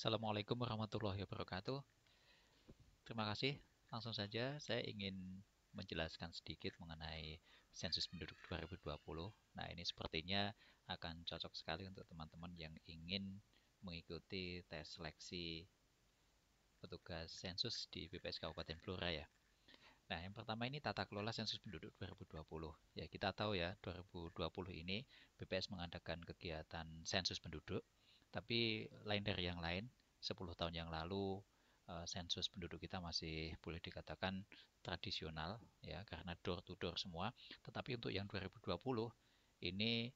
Assalamualaikum warahmatullahi wabarakatuh. Terima kasih. Langsung saja saya ingin menjelaskan sedikit mengenai sensus penduduk 2020. Nah, ini sepertinya akan cocok sekali untuk teman-teman yang ingin mengikuti tes seleksi petugas sensus di BPS Kabupaten Blora ya. Nah, yang pertama ini tata kelola sensus penduduk 2020. Ya, kita tahu ya, 2020 ini BPS mengadakan kegiatan sensus penduduk, tapi lain dari yang lain, 10 tahun yang lalu sensus penduduk kita masih boleh dikatakan tradisional ya, karena door to door semua. Tetapi untuk yang 2020 ini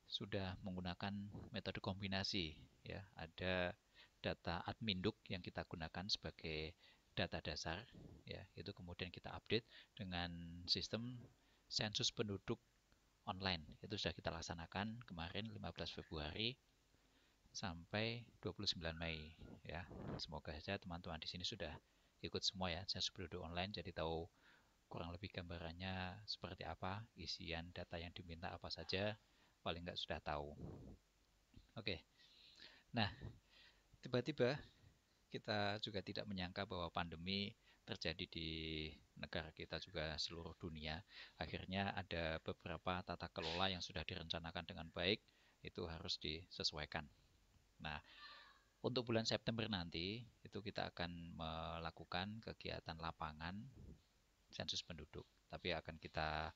sudah menggunakan metode kombinasi ya. Ada data adminduk yang kita gunakan sebagai data dasar ya, itu kemudian kita update dengan sistem sensus penduduk online. Itu sudah kita laksanakan kemarin 15 Februari sampai 29 Mei ya. Semoga saja teman-teman di sini sudah ikut semua ya sensus penduduk online, jadi tahu kurang lebih gambarannya seperti apa, isian data yang diminta apa saja, paling nggak sudah tahu. Oke, nah tiba-tiba kita juga tidak menyangka bahwa pandemi terjadi di negara kita juga seluruh dunia. Akhirnya ada beberapa tata kelola yang sudah direncanakan dengan baik, itu harus disesuaikan. Nah, untuk bulan September nanti, itu kita akan melakukan kegiatan lapangan sensus penduduk. Tapi akan kita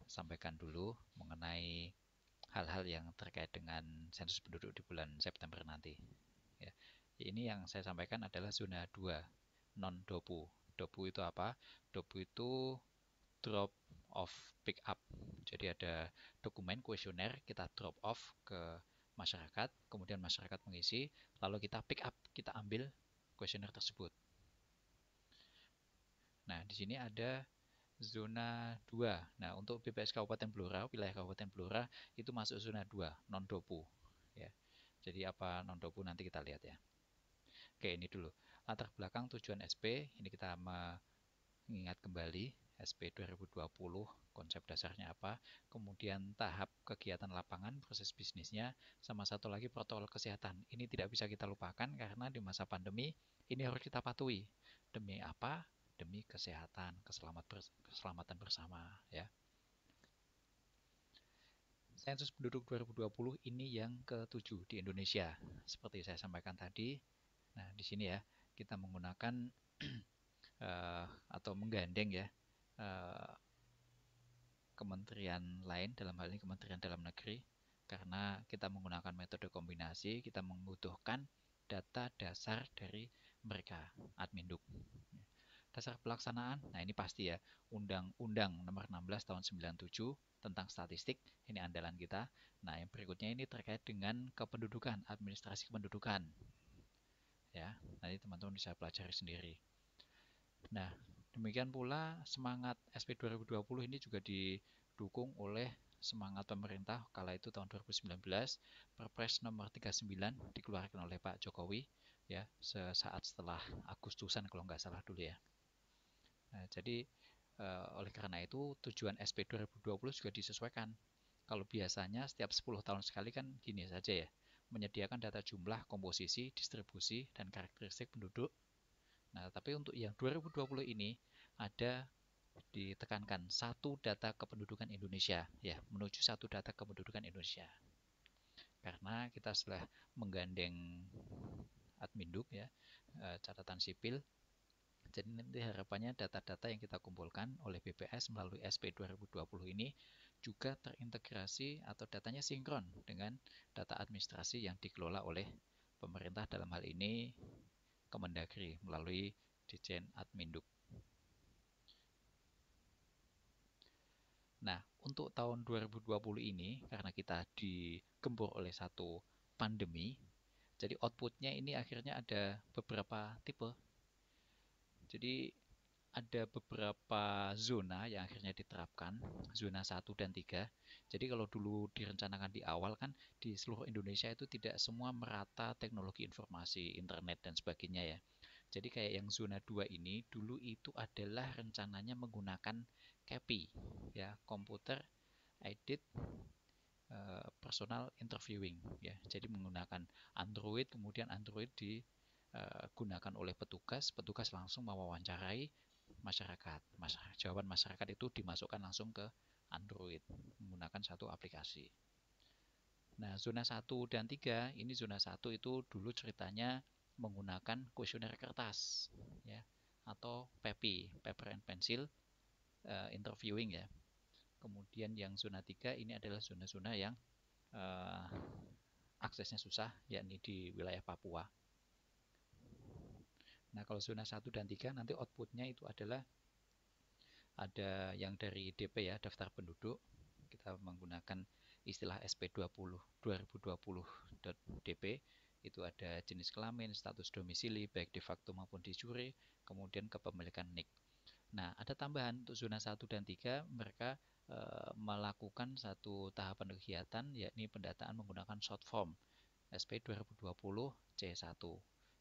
sampaikan dulu mengenai hal-hal yang terkait dengan sensus penduduk di bulan September nanti. Ya. Ini yang saya sampaikan adalah zona 2, non-dopu. Dopu itu apa? Dopu itu drop off pick up. Jadi ada dokumen kuesioner kita drop off ke masyarakat, kemudian masyarakat mengisi, lalu kita pick up, kita ambil kuesioner tersebut. Nah, di sini ada zona 2. Nah, untuk BPS Kabupaten Blora, wilayah Kabupaten Blora itu masuk zona 2, non-dopu. Ya. Jadi apa non-dopu nanti kita lihat ya. Oke, ini dulu. Latar belakang tujuan SP, ini kita mengingat kembali SP 2020, konsep dasarnya apa, kemudian tahap kegiatan lapangan, proses bisnisnya, sama satu lagi protokol kesehatan. Ini tidak bisa kita lupakan karena di masa pandemi ini harus kita patuhi. Demi apa? Demi kesehatan, keselamatan bersama ya. Sensus penduduk 2020 ini yang ke-7 di Indonesia. Seperti saya sampaikan tadi, nah di sini ya kita menggunakan atau menggandeng ya uh, kementerian lain, dalam hal ini Kementerian Dalam Negeri, karena kita menggunakan metode kombinasi, kita membutuhkan data dasar dari mereka, Adminduk. Dasar pelaksanaan, nah ini pasti ya, Undang-Undang nomor 16 tahun 97 tentang statistik, ini andalan kita. Nah, yang berikutnya ini terkait dengan kependudukan, administrasi kependudukan. Ya, nanti teman-teman bisa pelajari sendiri. Nah, demikian pula semangat SP 2020 ini juga didukung oleh semangat pemerintah kala itu tahun 2019, Perpres nomor 39 dikeluarkan oleh Pak Jokowi ya, sesaat setelah Agustusan kalau nggak salah dulu ya. Nah, jadi oleh karena itu tujuan SP 2020 juga disesuaikan. Kalau biasanya setiap 10 tahun sekali kan gini saja ya, menyediakan data jumlah, komposisi, distribusi, dan karakteristik penduduk. Nah, tapi untuk yang 2020 ini ada ditekankan satu data kependudukan Indonesia ya, menuju satu data kependudukan Indonesia. Karena kita sudah menggandeng Adminduk ya, catatan sipil. Jadi nanti harapannya data-data yang kita kumpulkan oleh BPS melalui SP 2020 ini juga terintegrasi atau datanya sinkron dengan data administrasi yang dikelola oleh pemerintah, dalam hal ini Kemendagri melalui Ditjen Adminduk. Nah, untuk tahun 2020 ini karena kita digempur oleh satu pandemi, jadi outputnya ini akhirnya ada beberapa tipe. Jadi ada beberapa zona yang akhirnya diterapkan, zona 1 dan 3. Jadi kalau dulu direncanakan di awal kan di seluruh Indonesia itu tidak semua merata teknologi informasi, internet dan sebagainya ya. Jadi kayak yang zona 2 ini dulu itu adalah rencananya menggunakan CAPI ya, Computer Aided Personal Interviewing ya. Jadi menggunakan Android Android, kemudian Android digunakan oleh petugas, petugas langsung mewawancarai masyarakat. Jawaban masyarakat itu dimasukkan langsung ke Android menggunakan satu aplikasi. Nah, zona 1 dan 3, ini zona 1 itu dulu ceritanya menggunakan kuesioner kertas ya, atau PEPI, paper and pencil interviewing ya. Kemudian yang zona 3 ini adalah zona-zona yang aksesnya susah, yakni di wilayah Papua. Nah, kalau zona 1 dan 3 nanti outputnya itu adalah ada yang dari DP ya, daftar penduduk. Kita menggunakan istilah SP20 2020.dp. Itu ada jenis kelamin, status domisili, baik de facto maupun de jure, kemudian kepemilikan NIK. Nah, ada tambahan untuk zona 1 dan 3, mereka melakukan satu tahapan kegiatan, yakni pendataan menggunakan short form SP 2020 C1.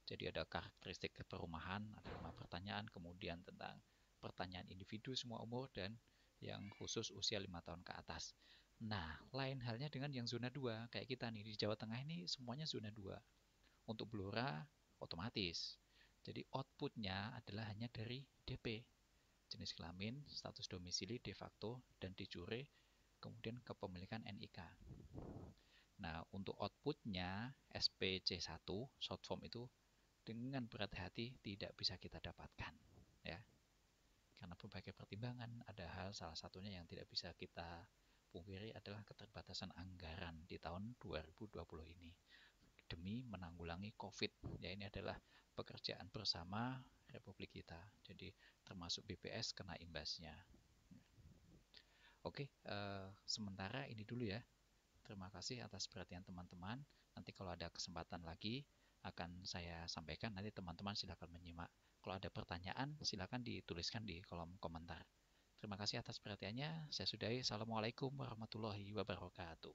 Jadi ada karakteristik perumahan, ada 5 pertanyaan, kemudian tentang pertanyaan individu semua umur, dan yang khusus usia 5 tahun ke atas. Nah, lain halnya dengan yang zona 2, kayak kita nih di Jawa Tengah ini semuanya zona 2. Untuk Blora otomatis. Jadi outputnya adalah hanya dari DP, jenis kelamin, status domisili, de facto, dan de jure, kemudian kepemilikan NIK. Nah, untuk outputnya SPC1, short form itu dengan berat hati tidak bisa kita dapatkan. Ya, karena berbagai pertimbangan, ada hal salah satunya yang tidak bisa kita pungkiri adalah keterbatasan anggaran di tahun 2020 ini. Demi menanggulangi COVID, ya ini adalah pekerjaan bersama Republik kita. Jadi termasuk BPS kena imbasnya. Oke, sementara ini dulu ya. Terima kasih atas perhatian teman-teman. Nanti kalau ada kesempatan lagi akan saya sampaikan. Nanti teman-teman silakan menyimak. Kalau ada pertanyaan silakan dituliskan di kolom komentar. Terima kasih atas perhatiannya. Saya sudahi. Assalamualaikum warahmatullahi wabarakatuh.